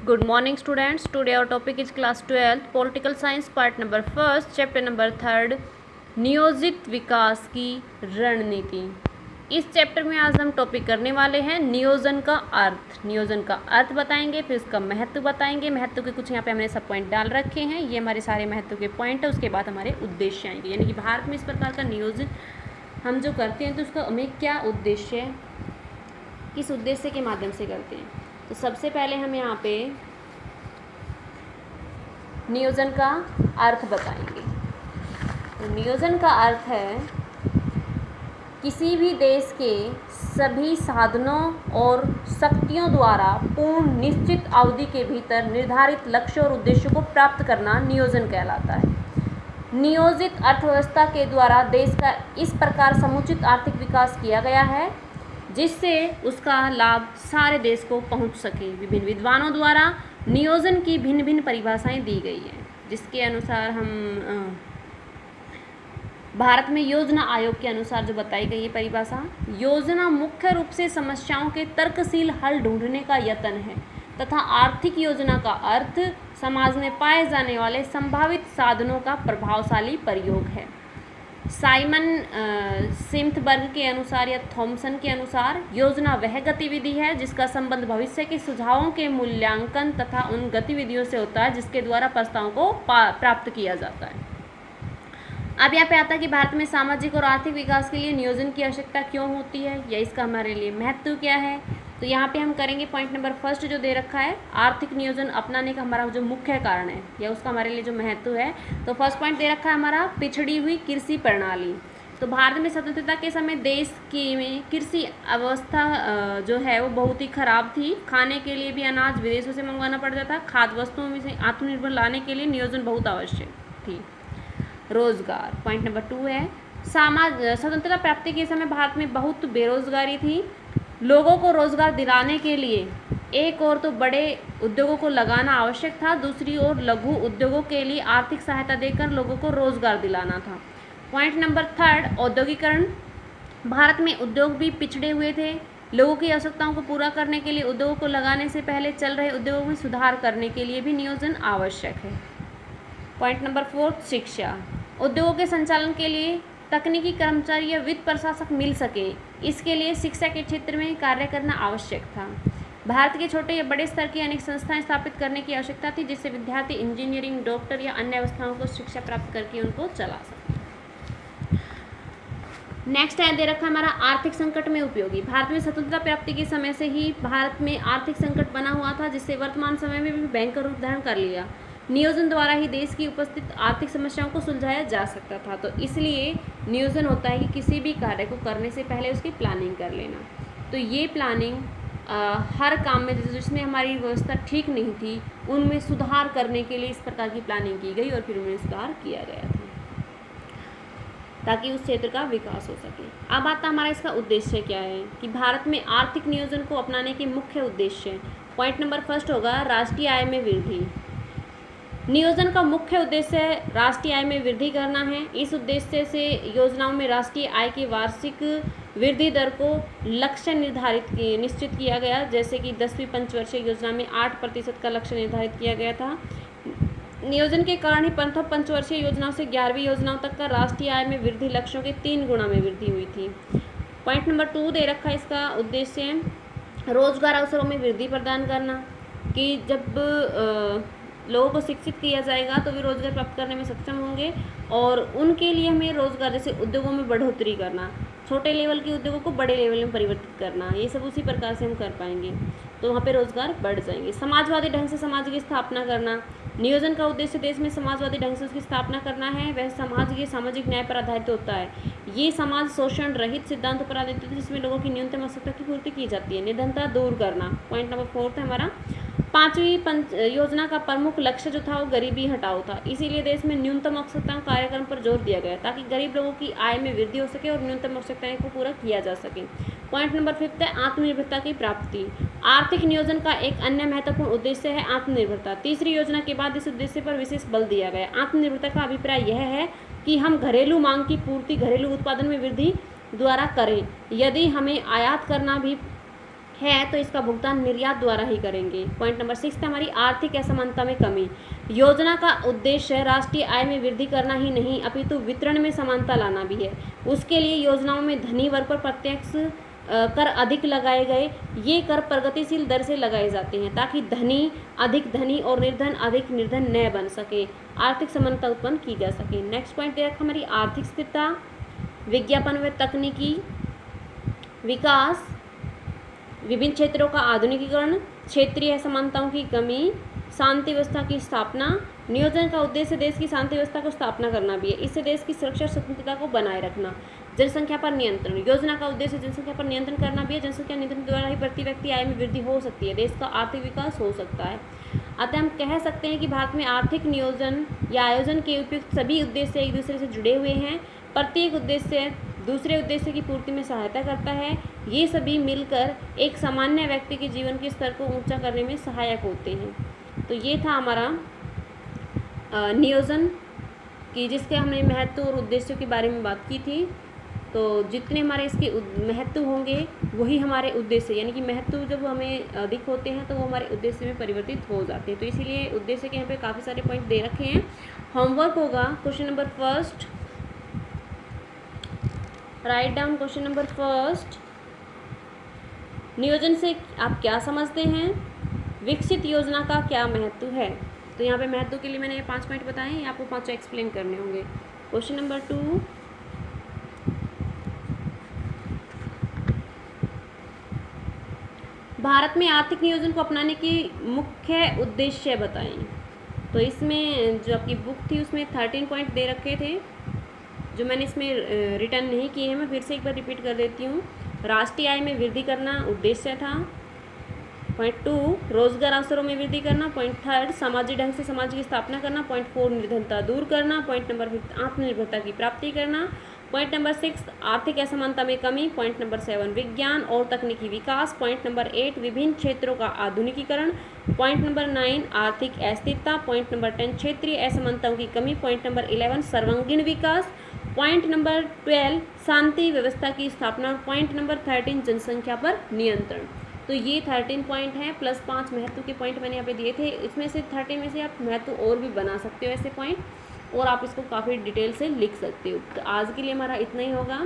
Good morning students. Today our topic is class 12th political science part number 1st chapter number 3rd नियोजित विकास की रणनीति। इस chapter में आज हम टॉपिक करने वाले हैं नियोजन का अर्थ। नियोजन का अर्थ बताएंगे, फिर उसका महत्व बताएंगे। महत्व के कुछ यहाँ पे हमने सब पॉइंट डाल रखे हैं, ये हमारे सारे महत्व के पॉइंट है। उसके बाद हमारे उद्देश्य आएंगे, यानी कि भारत में इस प्रकार का नियोजन हम जो करते हैं तो उसका हमें क्या उद्देश्य है, किस उद्देश्य के माध्यम से करते हैं। तो सबसे पहले हम यहाँ पे नियोजन का अर्थ बताएंगे। तो नियोजन का अर्थ है किसी भी देश के सभी साधनों और शक्तियों द्वारा पूर्ण निश्चित अवधि के भीतर निर्धारित लक्ष्य और उद्देश्यों को प्राप्त करना नियोजन कहलाता है। नियोजित अर्थव्यवस्था के द्वारा देश का इस प्रकार समुचित आर्थिक विकास किया गया है जिससे उसका लाभ सारे देश को पहुंच सके। विभिन्न विद्वानों द्वारा नियोजन की भिन्न भिन्न परिभाषाएं दी गई हैं, जिसके अनुसार हम भारत में योजना आयोग के अनुसार जो बताई गई है परिभाषा, योजना मुख्य रूप से समस्याओं के तर्कशील हल ढूंढने का यत्न है तथा आर्थिक योजना का अर्थ समाज में पाए जाने वाले संभावित साधनों का प्रभावशाली प्रयोग है। साइमन सिम्थबर्ग के अनुसार या थॉमसन के अनुसार योजना वह गतिविधि है जिसका संबंध भविष्य के सुझावों के मूल्यांकन तथा उन गतिविधियों से होता है जिसके द्वारा प्रस्तावों को प्राप्त किया जाता है। अब यहाँ पे आता है कि भारत में सामाजिक और आर्थिक विकास के लिए नियोजन की आवश्यकता क्यों होती है या इसका हमारे लिए महत्व क्या है। तो यहाँ पे हम करेंगे पॉइंट नंबर फर्स्ट जो दे रखा है, आर्थिक नियोजन अपनाने का हमारा जो मुख्य कारण है या उसका हमारे लिए जो महत्व है। तो फर्स्ट पॉइंट दे रखा है हमारा पिछड़ी हुई कृषि प्रणाली। तो भारत में स्वतंत्रता के समय देश की में कृषि अवस्था जो है वो बहुत ही खराब थी। खाने के लिए भी अनाज विदेशों से मंगवाना पड़ता था। खाद्य वस्तुओं में से आत्मनिर्भर लाने के लिए नियोजन बहुत आवश्यक थी। रोजगार पॉइंट नंबर 2 है, स्वतंत्रता प्राप्ति के समय भारत में बहुत बेरोजगारी थी। लोगों को रोजगार दिलाने के लिए एक ओर तो बड़े उद्योगों को लगाना आवश्यक था, दूसरी ओर लघु उद्योगों के लिए आर्थिक सहायता देकर लोगों को रोजगार दिलाना था। पॉइंट नंबर 3 औद्योगिकरण। भारत में उद्योग भी पिछड़े हुए थे। लोगों की आवश्यकताओं को पूरा करने के लिए उद्योगों को लगाने से पहले चल रहे उद्योगों में सुधार करने के लिए भी नियोजन आवश्यक है। पॉइंट नंबर 4 शिक्षा। उद्योगों के संचालन के लिए तकनीकी कर्मचारी या वित्त प्रशासक मिल सके, इसके लिए शिक्षा के क्षेत्र में कार्य करना आवश्यक था। भारत के छोटे या बड़े स्तर की अनेक संस्थाएं स्थापित करने की आवश्यकता थी जिससे विद्यार्थी इंजीनियरिंग, डॉक्टर या अन्य अवस्थाओं को शिक्षा प्राप्त करके उनको चला सके। नेक्स्ट है दे रखा हमारा आर्थिक संकट में उपयोगी। भारत में स्वतंत्रता प्राप्ति के समय से ही भारत में आर्थिक संकट बना हुआ था जिससे वर्तमान समय में भी भयंकर रूप धारण कर लिया। नियोजन द्वारा ही देश की उपस्थित आर्थिक समस्याओं को सुलझाया जा सकता था। तो इसलिए नियोजन होता है कि किसी भी कार्य को करने से पहले उसकी प्लानिंग कर लेना। तो ये प्लानिंग हर काम में जिसमें हमारी व्यवस्था ठीक नहीं थी उनमें सुधार करने के लिए इस प्रकार की प्लानिंग की गई और फिर उनमें सुधार किया गया था ताकि उस क्षेत्र का विकास हो सके। अब आता हमारा इसका उद्देश्य क्या है कि भारत में आर्थिक नियोजन को अपनाने के मुख्य उद्देश्य। पॉइंट नंबर फर्स्ट होगा राष्ट्रीय आय में वृद्धि। नियोजन का मुख्य उद्देश्य राष्ट्रीय आय में वृद्धि करना है। इस उद्देश्य से योजनाओं में राष्ट्रीय आय की वार्षिक वृद्धि दर को लक्ष्य निश्चित किया गया, जैसे कि 10वीं पंचवर्षीय योजना में 8% का लक्ष्य निर्धारित किया गया था। नियोजन के कारण ही पंचवर्षीय योजनाओं से 11वीं योजनाओं तक का राष्ट्रीय आय में वृद्धि लक्ष्यों के 3 गुना में वृद्धि हुई थी। पॉइंट नंबर 2 दे रखा है, इसका उद्देश्य रोजगार अवसरों में वृद्धि प्रदान करना कि जब लोगों को शिक्षित किया जाएगा तो वे रोजगार प्राप्त करने में सक्षम होंगे और उनके लिए हमें रोजगार जैसे उद्योगों में बढ़ोतरी करना, छोटे लेवल के उद्योगों को बड़े लेवल में परिवर्तित करना, ये सब उसी प्रकार से हम कर पाएंगे तो वहाँ पे रोजगार बढ़ जाएंगे। समाजवादी ढंग से समाज की स्थापना करना। नियोजन का उद्देश्य देश में समाजवादी ढंग से उसकी स्थापना करना है। वह समाज के सामाजिक न्याय पर आधारित होता है। ये समाज शोषण रहित सिद्धांतों पर आधारित होता है जिसमें लोगों की न्यूनतम आवश्यकता की पूर्ति की जाती है। निर्धनता दूर करना। पॉइंट नंबर 4 है हमारा 5वीं योजना का प्रमुख लक्ष्य जो था वो गरीबी हटाओ था। इसीलिए देश में न्यूनतम आवश्यकताओं कार्यक्रम पर जोर दिया गया ताकि गरीब लोगों की आय में वृद्धि हो सके और न्यूनतम आवश्यकताएं को पूरा किया जा सके। पॉइंट नंबर 5 है आत्मनिर्भरता की प्राप्ति। आर्थिक नियोजन का एक अन्य महत्वपूर्ण उद्देश्य है आत्मनिर्भरता। तीसरी योजना के बाद इस उद्देश्य पर विशेष बल दिया गया। आत्मनिर्भरता का अभिप्राय यह है कि हम घरेलू मांग की पूर्ति घरेलू उत्पादन में वृद्धि द्वारा करें। यदि हमें आयात करना भी है तो इसका भुगतान निर्यात द्वारा ही करेंगे। पॉइंट नंबर 6 था हमारी आर्थिक असमानता में कमी। योजना का उद्देश्य राष्ट्रीय आय में वृद्धि करना ही नहीं अपितु वितरण में समानता लाना भी है। उसके लिए योजनाओं में धनी वर्ग पर प्रत्यक्ष कर अधिक लगाए गए। ये कर प्रगतिशील दर से लगाए जाते हैं ताकि धनी अधिक धनी और निर्धन अधिक निर्धन न बन सके, आर्थिक समानता उत्पन्न की जा सके। नेक्स्ट पॉइंट दे रखा हमारी आर्थिक स्थिरता, विज्ञापन व तकनीकी विकास, विभिन्न क्षेत्रों का आधुनिकीकरण, क्षेत्रीय असमानताओं की कमी, शांति व्यवस्था की स्थापना। नियोजन का उद्देश्य देश की शांति व्यवस्था को स्थापना करना भी है। इससे देश की सुरक्षा और स्वतंत्रता को बनाए रखना। जनसंख्या पर नियंत्रण, योजना का उद्देश्य जनसंख्या पर नियंत्रण करना भी है। जनसंख्या नियंत्रण द्वारा ही प्रति व्यक्ति आय में वृद्धि हो सकती है, देश का आर्थिक विकास हो सकता है। अतः हम कह सकते हैं कि भारत में आर्थिक नियोजन या आयोजन के उपयुक्त सभी उद्देश्य एक दूसरे से जुड़े हुए हैं। प्रत्येक उद्देश्य दूसरे उद्देश्य की पूर्ति में सहायता करता है। ये सभी मिलकर एक सामान्य व्यक्ति के जीवन के स्तर को ऊंचा करने में सहायक होते हैं। तो ये था हमारा नियोजन की, जिसके हमने महत्व और उद्देश्यों के बारे में बात की थी। तो जितने हमारे इसके महत्व होंगे वही हमारे उद्देश्य, यानी कि महत्व जब हमें अधिक होते हैं तो वो हमारे उद्देश्य में परिवर्तित हो जाते हैं। तो इसीलिए उद्देश्य के यहाँ पे काफ़ी सारे पॉइंट दे रखे हैं। होमवर्क होगा question number first, write down question number first. नियोजन से आप क्या समझते हैं? विकसित योजना का क्या महत्व है? तो यहाँ पे महत्व के लिए मैंने ये 5 पॉइंट बताए हैं, आपको 5 एक्सप्लेन करने होंगे। क्वेश्चन नंबर 2, भारत में आर्थिक नियोजन को अपनाने की मुख्य उद्देश्य बताएं। तो इसमें जो आपकी बुक थी उसमें 13 पॉइंट दे रखे थे, जो मैंने इसमें रिटर्न नहीं किए हैं। मैं फिर से एक बार रिपीट कर देती हूँ। राष्ट्रीय आय में वृद्धि करना उद्देश्य था। पॉइंट 2, रोजगार अवसरों में वृद्धि करना। पॉइंट 3, सामाजिक ढंग से समाज की स्थापना करना। पॉइंट 4, निर्धनता दूर करना। पॉइंट नंबर 5, आत्मनिर्भरता की प्राप्ति करना। पॉइंट नंबर 6, आर्थिक असमानता में कमी। पॉइंट नंबर 7, विज्ञान और तकनीकी विकास। पॉइंट नंबर 8, विभिन्न क्षेत्रों का आधुनिकीकरण। पॉइंट नंबर 9, आर्थिक अस्थिरता। पॉइंट नंबर 10, क्षेत्रीय असमानताओं की कमी। पॉइंट नंबर 11, सर्वांगीण विकास। पॉइंट नंबर 12, शांति व्यवस्था की स्थापना। और पॉइंट नंबर 13, जनसंख्या पर नियंत्रण। तो ये 13 पॉइंट हैं प्लस 5 महत्व के पॉइंट मैंने यहाँ पे दिए थे। इसमें से 13 में से आप महत्व और भी बना सकते हो ऐसे पॉइंट, और आप इसको काफ़ी डिटेल से लिख सकते हो। तो आज के लिए हमारा इतना ही होगा।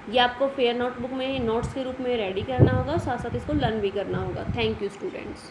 ये आपको फेयर नोटबुक में नोट्स के रूप में रेडी करना होगा, साथ साथ इसको लर्न भी करना होगा। Thank you students.